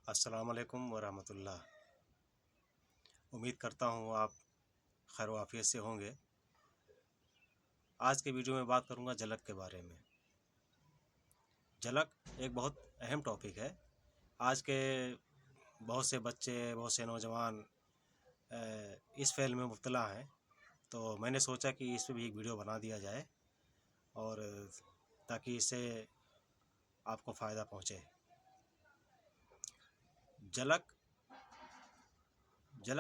अस्सलाम वालेकुम वरहमतुल्लाह। उम्मीद करता हूँ आप खैर वाफियत से होंगे। आज के वीडियो में बात करूँगा झलक के बारे में। झलक एक बहुत अहम टॉपिक है। आज के बहुत से बच्चे, बहुत से नौजवान इस फेल में मुब्तला हैं, तो मैंने सोचा कि इस पर भी एक वीडियो बना दिया जाए और ताकि इससे आपको फ़ायदा पहुँचे। झलक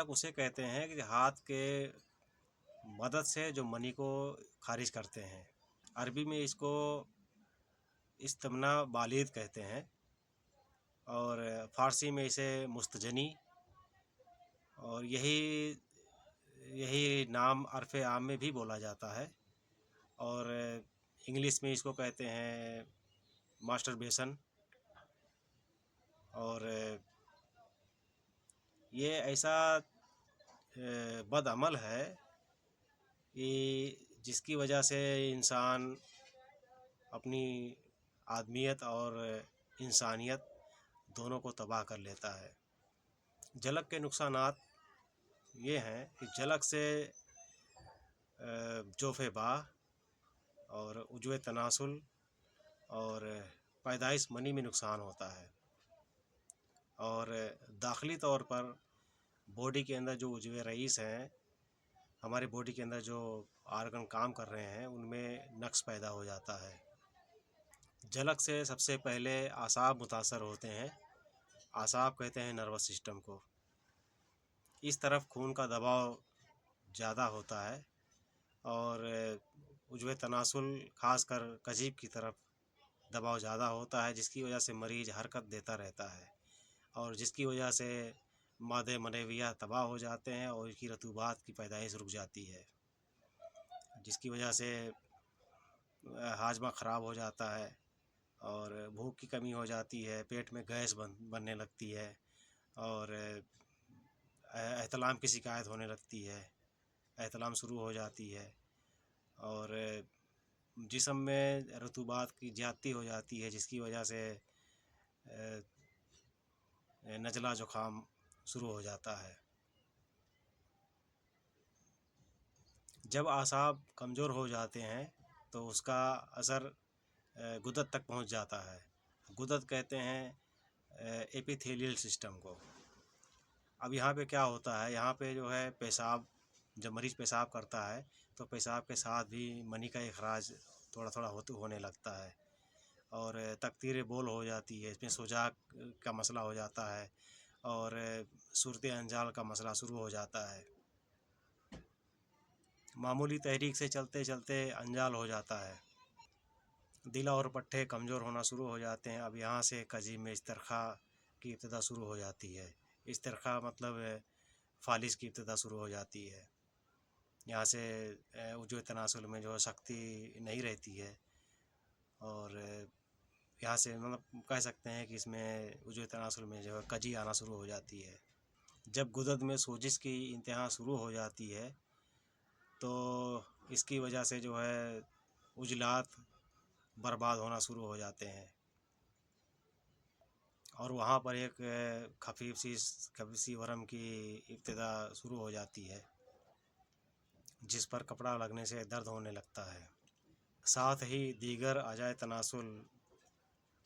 उसे कहते हैं कि हाथ के मदद से जो मनी को खारिज करते हैं। अरबी में इसको इस्तिमना बालिद कहते हैं और फ़ारसी में इसे मुस्तजनी, और यही नाम अरफ़े आम में भी बोला जाता है। और इंग्लिश में इसको कहते हैं मास्टरबेशन। और ये ऐसा बदअमल है कि जिसकी वजह से इंसान अपनी आदमियत और इंसानियत दोनों को तबाह कर लेता है। झलक के नुकसानात ये हैं कि झलक से जोफ़े बाह और उज्वे तनासुल और पैदाइश मनी में नुकसान होता है। और दाखिली तौर पर बॉडी के अंदर जो उज्वे रईस हैं, हमारे बॉडी के अंदर जो आर्गन काम कर रहे हैं, उनमें नक्स पैदा हो जाता है। झलक से सबसे पहले आसाब मुतासर होते हैं। आसाब कहते हैं नर्वस सिस्टम को। इस तरफ खून का दबाव ज़्यादा होता है और उज्वे तनासुल ख़ासकर कजीब की तरफ दबाव ज़्यादा होता है, जिसकी वजह से मरीज़ हरकत देता रहता है और जिसकी वजह से मादे मनविया तबाह हो जाते हैं और इसकी रतूबात की पैदाइश रुक जाती है, जिसकी वजह से हाजमा ख़राब हो जाता है और भूख की कमी हो जाती है, पेट में गैस बनने लगती है और एहतलाम की शिकायत होने लगती है, एहतलाम शुरू हो जाती है और जिस्म में रतूबात की ज़्यादती हो जाती है, जिसकी वजह से नज़ला ज़ुकाम शुरू हो जाता है। जब आसाब कमज़ोर हो जाते हैं तो उसका असर गुदत तक पहुंच जाता है। गुदत कहते हैं एपिथेलियल सिस्टम को। अब यहाँ पे क्या होता है, यहाँ पे जो है पेशाब, जब मरीज़ पेशाब करता है तो पेशाब के साथ भी मनी का इखराज थोड़ा थोड़ा होने लगता है और तकदीर बोल हो जाती है। इसमें सोजाक का मसला हो जाता है और सूरत अंजाल का मसला शुरू हो जाता है। मामूली तहरीक से चलते चलते अंजाल हो जाता है। दिल और पट्टे कमज़ोर होना शुरू हो जाते हैं। अब यहाँ से कजीब में इस्तरखा की इब्तिदा शुरू हो जाती है। इस्तरखा मतलब फालिज की इब्तिदा शुरू हो जाती है। यहाँ से उज्वे तनासुल में जो शक्ति नहीं रहती है और यहाँ से मतलब कह सकते हैं कि इसमें उज्वे तनासुल में जो है कजी आना शुरू हो जाती है। जब गुदद में सोजिश की इंतहा शुरू हो जाती है तो इसकी वजह से जो है उजलात बर्बाद होना शुरू हो जाते हैं और वहाँ पर एक खफीफ सी वरम की इब्तिदा शुरू हो जाती है, जिस पर कपड़ा लगने से दर्द होने लगता है। साथ ही दीगर अजाए तनासुल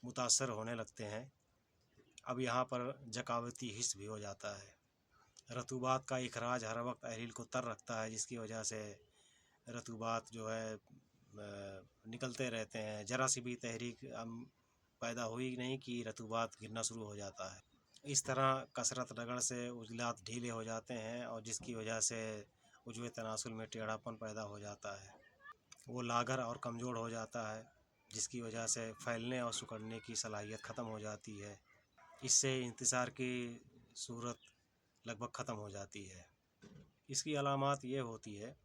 मुतासर होने लगते हैं। अब यहाँ पर जकावती हिस्स भी हो जाता है। रतूबात का इखराज हर वक्त अहलील को तर रखता है, जिसकी वजह से रतूबात जो है निकलते रहते हैं। ज़रा सी भी तहरीक पैदा हुई नहीं कि रतूबात गिरना शुरू हो जाता है। इस तरह कसरत रगड़ से उजलात ढीले हो जाते हैं और जिसकी वजह से उज्वे तनासुल में टेढ़ापन पैदा हो जाता है। वो लागर और कमज़ोर हो जाता है, जिसकी वजह से फैलने और सिकुड़ने की सलाहियत ख़त्म हो जाती है। इससे इंतज़ार की सूरत लगभग ख़त्म हो जाती है। इसकी अलामात ये होती है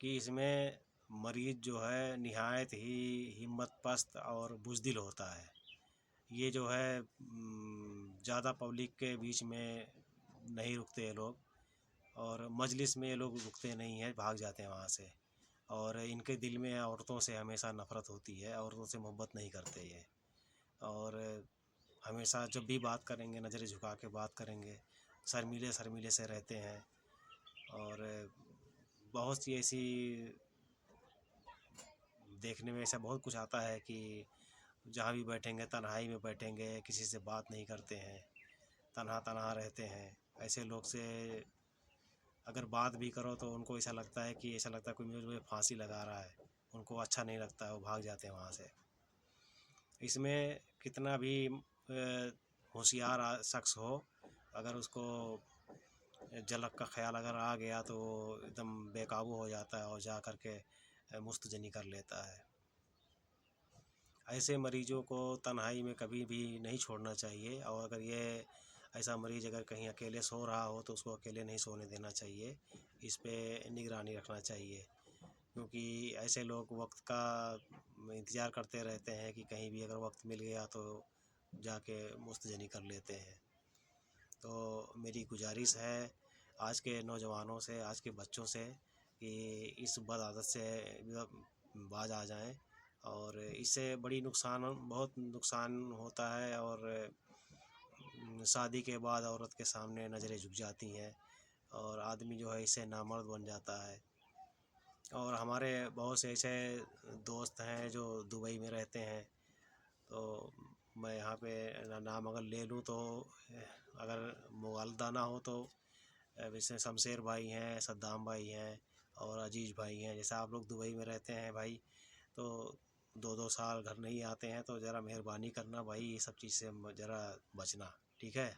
कि इसमें मरीज़ जो है निहायत ही हिम्मत पस्त और बुज़दिल होता है। ये जो है ज़्यादा पब्लिक के बीच में नहीं रुकते ये लोग और मजलिस में ये लोग रुकते नहीं हैं, भाग जाते हैं वहाँ से। और इनके दिल में औरतों से हमेशा नफ़रत होती है, औरतों से मोहब्बत नहीं करते ये। और ہمیشہ جب بھی بات کریں گے نظریں جھکا کے بات کریں گے، شرمیلے سے رہتے ہیں، اور بہت سی ایسی دیکھنے میں ایسا بہت کچھ آتا ہے کہ جہاں بھی بیٹھیں گے تنہائی میں بیٹھیں گے، کسی سے بات نہیں کرتے ہیں، تنہا رہتے ہیں۔ ایسے لوگ سے اگر بات بھی کرو تو ان کو ایسا لگتا ہے کوئی مجھے پھانسی لگا رہا ہے، ان کو اچھا نہیں لگتا ہے، وہ بھاگ جاتے ہیں وہاں سے۔ اس میں کتنا بھی ہوشیار شخص ہو، اگر اس کو جلک کا خیال اگر آ گیا تو وہ ایک دم بے قابو ہو جاتا ہے اور جا کر کے مستجنی کر لیتا ہے۔ ایسے مریضوں کو تنہائی میں کبھی بھی نہیں چھوڑنا چاہیے، اور اگر یہ ایسا مریض اگر کہیں اکیلے سو رہا ہو تو اس کو اکیلے نہیں سونے دینا چاہیے، اس پہ نگرانی رکھنا چاہیے، کیونکہ ایسے لوگ وقت کا انتظار کرتے رہتے ہیں کہ کہیں بھی اگر وقت مل گیا تو جا کے مستجنی کر لیتے ہیں۔ تو میری گزارش ہے آج کے نوجوانوں سے، آج کے بچوں سے، کہ اس بد عادت سے باز آ جائیں، اور اس سے بہت نقصان ہوتا ہے، اور شادی کے بعد عورت کے سامنے نظریں جھک جاتی ہیں، اور آدمی جو ہے اس سے نامرد بن جاتا ہے۔ اور ہمارے بہت سے ایسے دوست ہیں جو دبئی میں رہتے ہیں، تو میں یہاں پہ نام اگر لے لوں تو اگر مغالطہ نہ ہو تو جیسے شمشیر بھائی ہیں، صدام بھائی ہیں، اور عزیز بھائی ہیں، جیسے آپ لوگ دبئی میں رہتے ہیں بھائی، تو 2 سال گھر نہیں آتے ہیں تو ذرا مہربانی کرنا بھائی، یہ سب چیز سے ذرا بچنا، ٹھیک ہے؟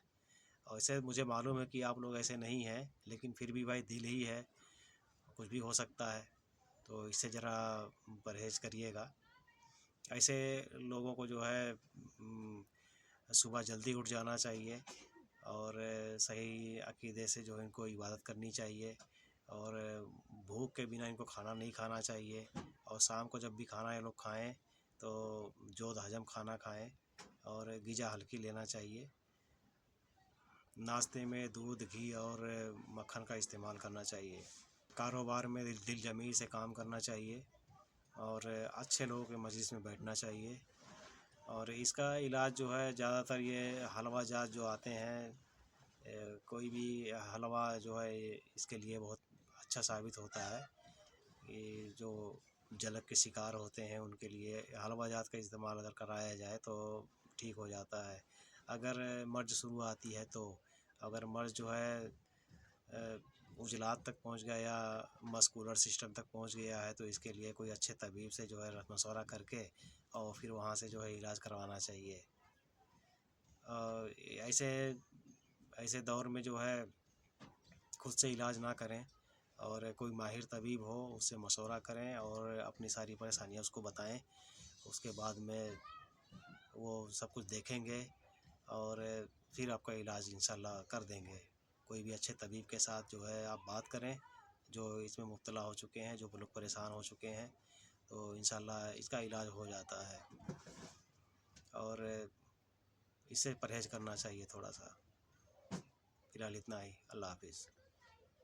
اور ایسے مجھے معلوم ہے کہ آپ لوگ ایسے نہیں ہیں، لیکن پھر بھی بھائی دل ہی ہے، کچھ بھی ہو سکتا ہے، تو اس سے ذرا پرہیز کریے گا۔ ایسے لوگوں کو جو ہے صبح جلدی اٹھ جانا چاہیے، اور صحیح عقیدے سے جو ہے ان کو عبادت کرنی چاہیے، اور بھوک کے بنا ان کو کھانا نہیں کھانا چاہیے، اور شام کو جب بھی کھانا یہ لوگ کھائیں تو جود ہضم کھانا کھائیں، اور غذا ہلکی لینا چاہیے۔ ناشتے میں دودھ، گھی اور مکھن کا استعمال کرنا چاہیے۔ کاروبار میں دل جمعی سے کام کرنا چاہیے، اور اچھے لوگوں کے مجلس میں بیٹھنا چاہیے۔ اور اس کا علاج جو ہے زیادہ تر یہ حلوہ جات جو آتے ہیں، کوئی بھی حلوہ جو ہے اس کے لیے بہت اچھا ثابت ہوتا ہے، کہ جو جلک کے شکار ہوتے ہیں ان کے لیے حلوہ جات کا استعمال اگر کرایا جائے تو ٹھیک ہو جاتا ہے۔ اگر مرض شروع آتی ہے تو اگر مرض جو ہے عضلات تک پہنچ گیا یا مسکولر سسٹم تک پہنچ گیا ہے تو اس کے لیے کوئی اچھے طبیب سے جو ہے مشورہ کر کے اور پھر وہاں سے جو ہے علاج کروانا چاہیے۔ ایسے دور میں جو ہے خود سے علاج نہ کریں، اور کوئی ماہر طبیب ہو اس سے مشورہ کریں اور اپنی ساری پریشانیاں اس کو بتائیں، اس کے بعد میں وہ سب کچھ دیکھیں گے اور پھر آپ کا علاج انشاءاللہ کر دیں گے۔ کوئی بھی اچھے طبیب کے ساتھ جو ہے آپ بات کریں، جو اس میں مبتلا ہو چکے ہیں، جو لوگ پریشان ہو چکے ہیں، تو انشاءاللہ اس کا علاج ہو جاتا ہے، اور اس سے پرہیز کرنا چاہیے تھوڑا سا۔ فی الحال اتنا ہی، اللہ حافظ۔